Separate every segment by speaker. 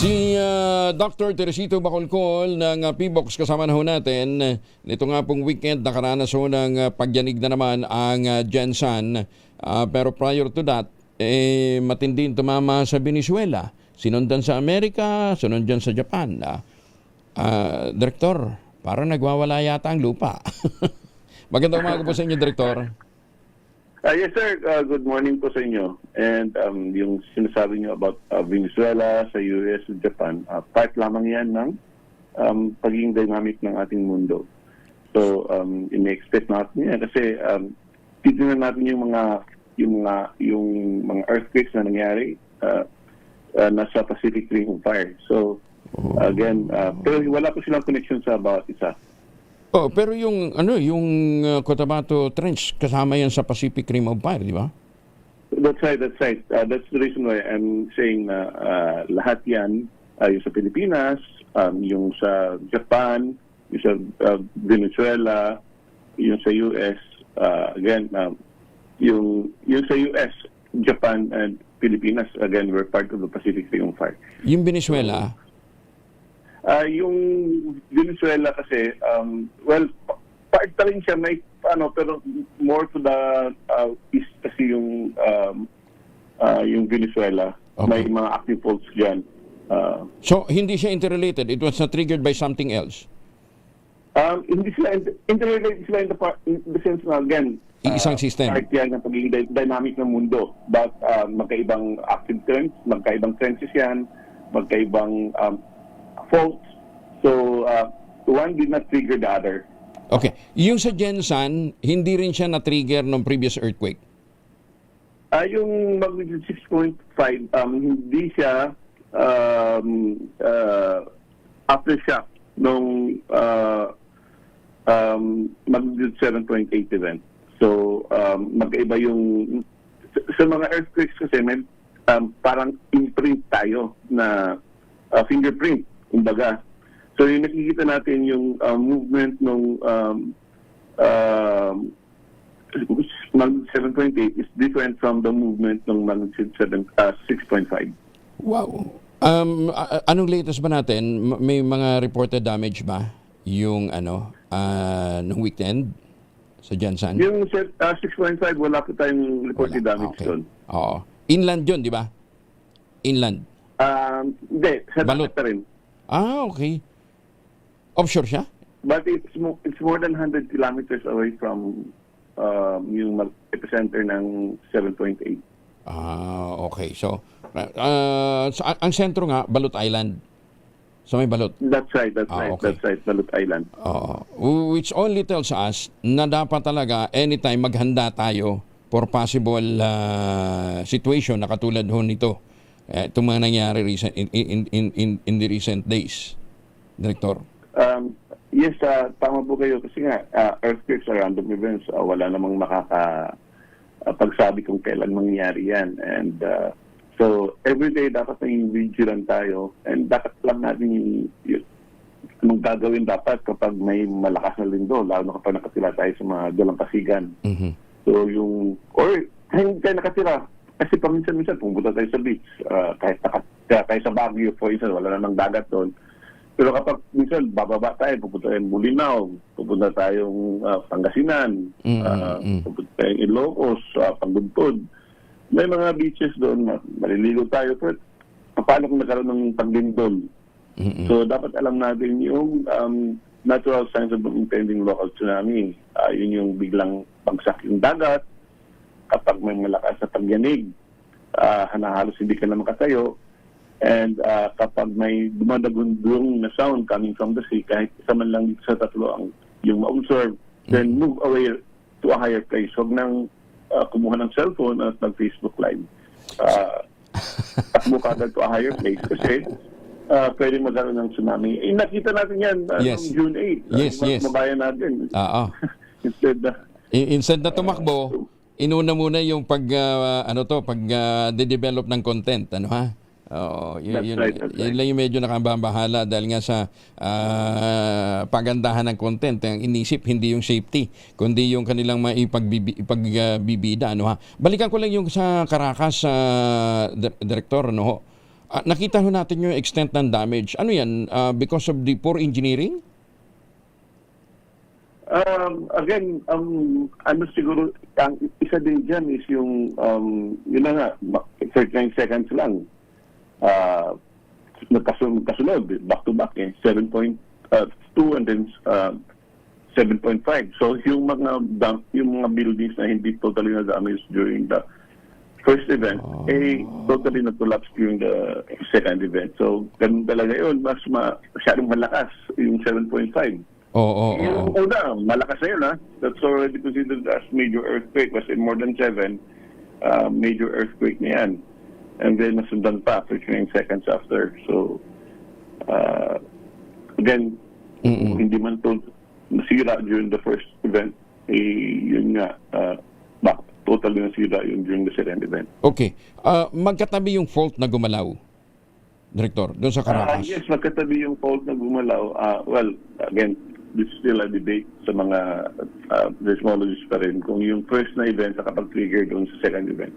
Speaker 1: Si Dr. Teresito Bacolcol ng PBOX kasama na ho natin. Nito nga pong weekend nakaranas ho ng pagyanig na naman ang Gensan. Pero prior to that, matinding tumama sa Venezuela. Sinundan sa Amerika, sinundan sa Japan. Direktor, parang nagwawala yata ang lupa. Magandang umaga po sa inyo, Direktor.
Speaker 2: Yes, sir. Good morning po sa inyo. And yung sinasabi niyo about Venezuela, sa US, sa Japan, part lamang yan ng pagiging dynamic ng ating mundo. So, in-expect natin yan kasi titignan natin yung mga earthquakes na nangyari nasa Pacific Ring of Fire. So, again, pero wala po silang connection sa bawat isa.
Speaker 1: Oh, pero yung Cotabato Trench kasama yan sa Pacific Rim of Fire, di ba?
Speaker 2: That's right. That's the reason why I'm saying na lahat yan, yung sa Pilipinas, yung sa Japan, yung sa Venezuela, yung sa US, again, yung sa US, Japan, and Pilipinas, again, we're part of the Pacific Ring of Fire.
Speaker 1: Yung Venezuela?
Speaker 2: Yung Venezuela kasi, well, part pa rin siya, may, pero more to the east kasi yung Venezuela. Okay. May mga active faults dyan.
Speaker 1: So, hindi siya interrelated? It was not triggered by something else?
Speaker 2: Hindi sila interrelated sila in the sense na, again,
Speaker 1: isang system.
Speaker 2: Part yan ng pagiging dynamic ng mundo. But magkaibang active trends, magkaibang trenches yan, magkaibang faults. So, one did not trigger the other.
Speaker 1: Okay. Yung sa Gensan, hindi rin siya na-trigger ng previous earthquake?
Speaker 2: Yung magnitude 6.5, hindi siya aftershock nung magnitude 7.8 event. So, magkaiba yung sa mga earthquakes kasi may parang imprint tayo na fingerprint, kumbaga. So, yung nakikita natin yung movement ng magnitude 7.8 is different from the movement ng magnitude 6.5.
Speaker 1: Wow. Anong latest ba natin? May mga reported damage ba yung nung weekend sa Gensan?
Speaker 2: Yung 6.5, wala po tayong reported damage doon.
Speaker 1: Oo. Inland yun, di ba? Inland.
Speaker 2: Hindi, sa
Speaker 1: Balot
Speaker 2: pa rin.
Speaker 1: Okay. Offshore siya?
Speaker 2: But it's more than 100 kilometers away from yung epicenter ng 7.8.
Speaker 1: Okay. So, ang sentro nga, Balot Island. So may Balot.
Speaker 2: That's right. Okay. That's right, Balot Island.
Speaker 1: Which only tells us na dapat talaga anytime maghanda tayo for possible situation na katulad ho nito. Itong mga nangyari in the recent days. Director.
Speaker 2: Yes, tama po kayo kasi nga earthquakes are random events. Wala namang makakapagsabi kung kailan mangyari yan. And so every day dapat naging vigilant tayo and dapat lang natin anong gagawin dapat kapag may malakas na lindo, lalo na kapag nakatira tayo sa mga dalampasigan.
Speaker 1: Mm-hmm.
Speaker 2: So hindi tayo nakatira kasi paminsan-minsan pumunta tayo sa beach, kahit tayo sa Baguio, for instance, wala namang dagat doon. Pero kapag minsan bababa tayo, pupunta tayong Bulinaw, pupunta tayong Pangasinan, pupunta tayong Ilocos, Pagbuntod. May mga beaches doon na maliligo tayo. Pero paano kung nagkaroon ng paglindol? So dapat alam natin yung natural signs of impending local tsunami. Yun yung biglang bagsak yung dagat. Kapag may malakas na pagyanig, halos hindi ka na makatayo. And kapag may dumadagundong na sound coming from the sea, kahit isa man lang dito sa tatlo ang yung ma-observe, then move away to a higher place. Huwag nang kumuha ng cellphone at mag-Facebook Live. Takbo ka to a higher place kasi pwede magkaroon ng tsunami. Nakita natin yan
Speaker 1: Yes.
Speaker 2: June 8.
Speaker 1: Yes.
Speaker 2: Mabayan natin.
Speaker 1: Instead na tumakbo, inuna muna yung pag-develop ng content. Ano ha? Yun lang yung medyo nakababahala dahil nga sa pagandahan ng content. Ang inisip, hindi yung safety, kundi yung kanilang ipagbibida. Ano ha? Balikan ko lang yung sa Caracas, Director. Ano ho? Nakita ho natin yung extent ng damage. Ano yan? Because of the poor engineering?
Speaker 2: Again, ano siguro, ang isa din dyan is yung, yun na nga, 39 seconds lang. Nagkasunod, back-to-back, 7.2 and then 7.5. So yung mga buildings na hindi totally na-damage during the first event, totally na-collapse during the second event. So ganun talaga yun, masyadong malakas yung 7.5. Yung una, malakas na yun, ha? That's already considered as major earthquake. Kasi more than 7, major earthquake na yan. And then, nasundan pa 39 seconds after. So, again, hindi man to nasira during the first event, yun nga, totally nasira yun during the second event.
Speaker 1: Okay. Magkatabi yung fault na gumalaw, Director, doon sa Caracas?
Speaker 2: Yes, magkatabi yung fault na gumalaw. Well, again, this is still a debate sa mga seismologists pa rin kung yung first na event nakapag-trigger doon sa second event.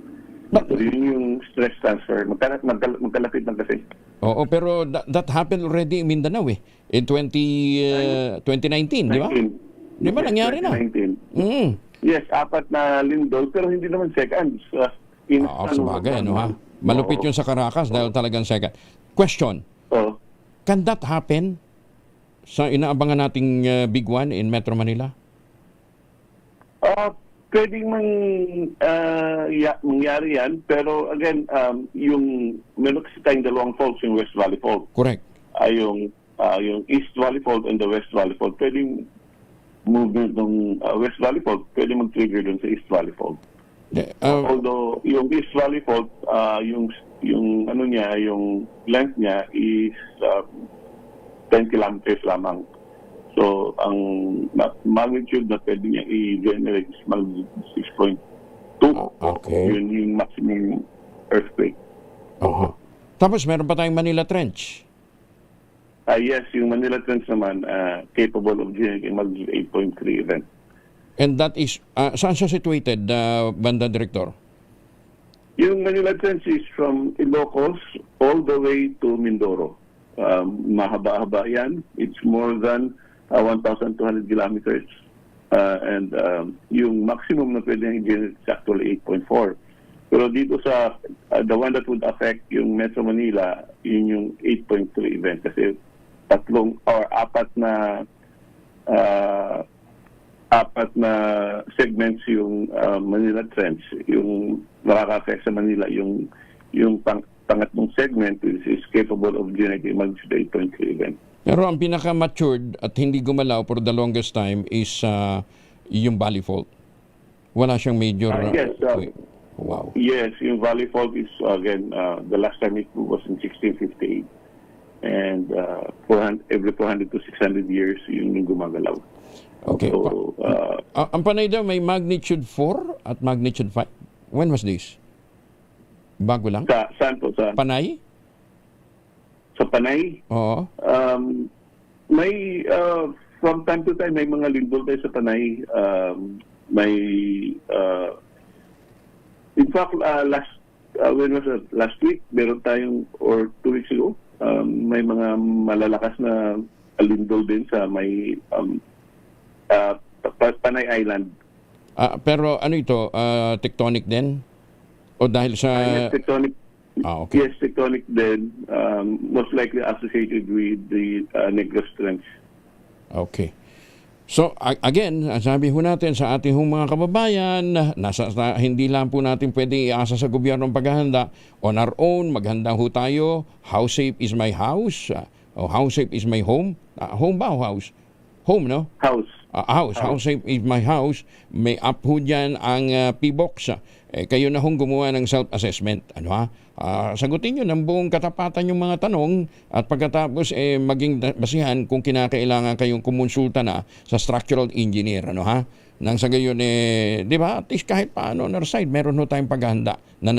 Speaker 2: So yun yung stress transfer. Magkalapit lang kasi.
Speaker 1: Oo, pero that happened already in Mindanao in 2019, di ba? Di ba nangyari na?
Speaker 2: 2019. Yes, 4 na lindol pero hindi naman seconds.
Speaker 1: Sabagay, ano ha? Malupit yun sa Caracas dahil talagang second. Question, can that happen sa inaabangan nating big one in Metro Manila?
Speaker 2: Pwedeng mangyari yan, pero again, meron kasi tayong dalawang faults, yung West Valley Fault.
Speaker 1: Correct.
Speaker 2: Yung East Valley Fault and the West Valley Fault. Pwedeng movement ng West Valley Fault, pwedeng mag-trigger dun sa East Valley Fault. Although, yung East Valley Fault, yung length niya is 10 kilometers lamang. So, ang magnitude na pwede niya i-generate is 6.2.
Speaker 1: Okay.
Speaker 2: Yun yung maximum earthquake.
Speaker 1: Tapos, meron pa tayong Manila Trench.
Speaker 2: Yes, yung Manila Trench naman, capable of generating magnitude 8.3 event.
Speaker 1: And that is, saan siya situated, Banda Director?
Speaker 2: Yung Manila Trench is from Ilocos all the way to Mindoro. Mahaba-haba yan. It's more than 1,200 kilometers. And yung maximum na pwede i-generate is actually 8.4. Pero dito sa the one that would affect yung Metro Manila, yun yung 8.3 event. Kasi apat na segments yung Manila Trench. Yung nakaka-affect sa Manila, yung pangatlong segment is capable of generating magnitude 8.3 event.
Speaker 1: Pero ang pinaka-matured at hindi gumalaw for the longest time is yung Valley Fault. Wala siyang major...
Speaker 2: Yes.
Speaker 1: Wow.
Speaker 2: Yes, yung Valley Fault is, again, the last time it was in 1658. And every 400 to 600 years, yun yung gumagalaw.
Speaker 1: Okay.
Speaker 2: So,
Speaker 1: ang Panay daw may magnitude 4 at magnitude 5. When was this? Bago lang?
Speaker 2: Saan po?
Speaker 1: Panay?
Speaker 2: Sa Panay?
Speaker 1: Oo.
Speaker 2: May, from time to time, may mga lindol tayo sa Panay. In fact, when was it? Last week, meron tayong, or 2 weeks ago, may mga malalakas na lindol din sa may Panay Island.
Speaker 1: Pero ano ito? Tectonic din? O dahil sa...
Speaker 2: Yes, tectonic.
Speaker 1: Okay.
Speaker 2: Yes, tectonic din. Most likely associated with the Negros Trench.
Speaker 1: Okay. So, again, sabi ho natin sa ating mga kababayan, hindi lang po natin pwede iasa sa gobyerno ang paghahanda. On our own, maghanda ho tayo. How safe is my house? O how safe is my home? Home ba o house? Home, no?
Speaker 2: House.
Speaker 1: How safe is my house? May app ho dyan ang PBOX. Kayo na hong gumawa ng self-assessment. Ano ha? Sagutin nyo ng buong katapatan yung mga tanong at pagkatapos maging basihan kung kinakailangan kayong kumonsulta na sa structural engineer. Ano ha? Nang sa gayon, di ba? At least kahit paano on our side, meron ho tayong paghahanda na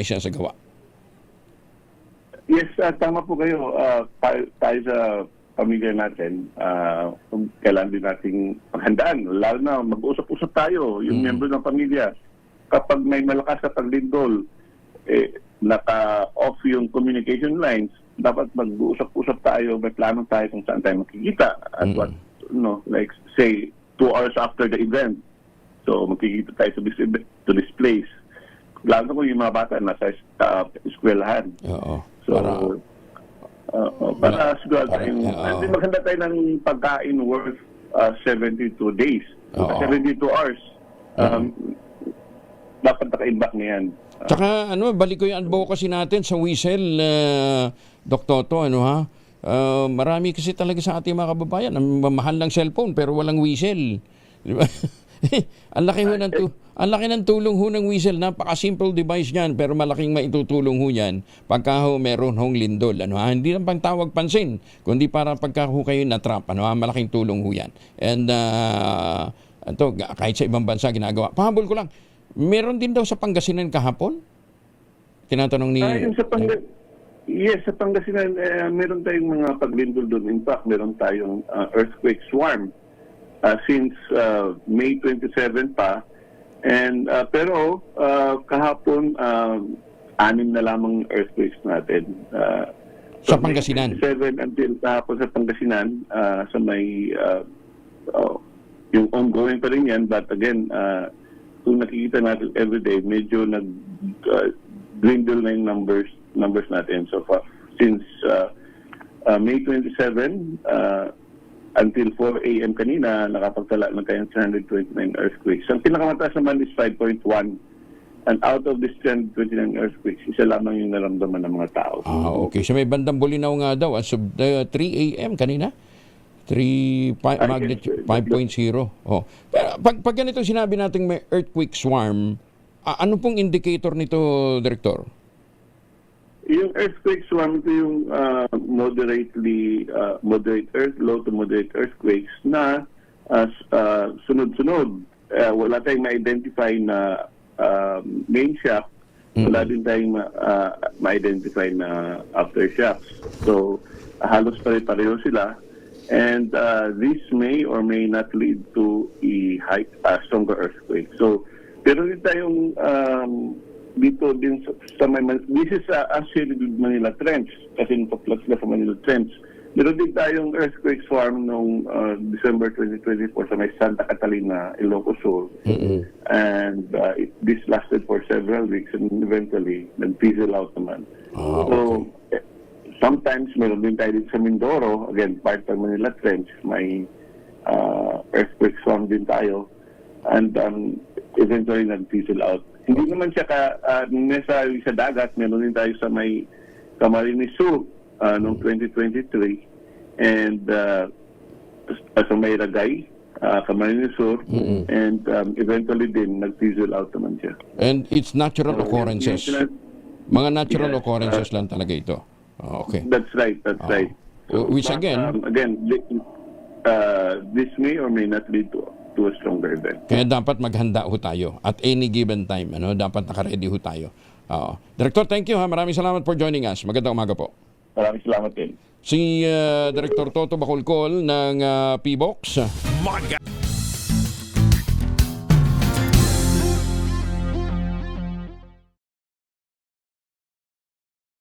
Speaker 1: isasagawa.
Speaker 2: Yes, tama po kayo. Tayo sa pamilya natin, kailangan din nating paghandaan. Lalo na mag-usap-usap tayo, yung member ng pamilya. Kapag may malakas na paglindol, naka-off yung communication lines, dapat mag-usap-usap tayo, may plano tayo kung saan tayo makikita at what, like say 2 hours after the event. So magkikita tayo to this place. Lalo kung yung mga bata nasa eskwelahan.
Speaker 1: Oo.
Speaker 2: So para siguro tayong maganda tayo ng pagkain worth 72 days. 72 hours. Dapat naka-imbak na yan.
Speaker 1: Tsaka balik ko yung advocacy natin sa whistle, Dok Toto, marami kasi talaga sa ating mga kababayan, ang mahal ng cellphone pero walang whistle. Di ba? ang laki ng tulong ho ng whistle, napaka-simple device niyan pero malaking maitutulong ho yan pagka ho meron hong lindol. Hindi lang pang tawag pansin, kundi para pagka ho kayo na-trap, malaking tulong ho yan. And kahit sa ibang bansa ginagawa. Pahabol ko lang, meron din daw sa Pangasinan kahapon? Tinatanong ni...
Speaker 2: Yes, sa Pangasinan, meron tayong mga paglindol doon. In fact, meron tayong earthquake swarm since May 27 pa. And pero kahapon, 6 na lamang earthquakes natin.
Speaker 1: Sa Pangasinan?
Speaker 2: May 27 until kahapon sa Pangasinan, sa may... yung ongoing pa rin yan. But again, kung nakikita natin everyday, medyo nag-dwindle na yung numbers natin so far. Since May 27 until 4 a.m. kanina, nakapagtala na tayong 329 earthquakes. Ang pinakamataas naman is 5.1. And out of this 329 earthquakes, isa lamang yung naramdaman ng mga tao.
Speaker 1: Okay. So may bandang Bulinaw nga daw as of 3 a.m. kanina? Magnitude 5.0. Oh. Pero pag ganito sinabi natin may earthquake swarm, ano pong indicator nito, Director?
Speaker 2: Yung earthquake swarm, ito yung moderate low to moderate earthquakes na sunod-sunod. Wala tayong ma-identify na main shock, wala din tayong ma-identify na aftershocks. So, halos pare-pareho sila. And this may or may not lead to a stronger earthquake. So, pero din tayong dito din sa this is actually Manila Trench kasi napaplat sila sa Manila Trench. Meron din tayong earthquake swarm noong December 2024 sa may Santa Catalina, Ilocos Sur. And this lasted for several weeks and eventually nag-fizzle out naman. So, sometimes meron din tayo dito sa Mindoro, again, part ng Manila Trench, may earthquake swarm din tayo. And eventually nag-fizzle out. Hindi naman siya necessarily sa dagat. Meron din tayo sa may Camarines Sur noong 2023. And sa may Ragay, Camarines Sur. And eventually din nag-fizzle out naman siya.
Speaker 1: And it's natural occurrences. Mga natural occurrences lang talaga ito. Okay.
Speaker 2: That's right. Right. So,
Speaker 1: which again,
Speaker 2: this may or may not lead to a stronger event.
Speaker 1: Kaya dapat maghanda ho tayo at any given time. Dapat naka-ready ho tayo. Director, thank you. Maraming salamat for joining us. Magandang umaga po.
Speaker 2: Maraming salamat din.
Speaker 1: Si Director Toto Bacolcol ng PBOX.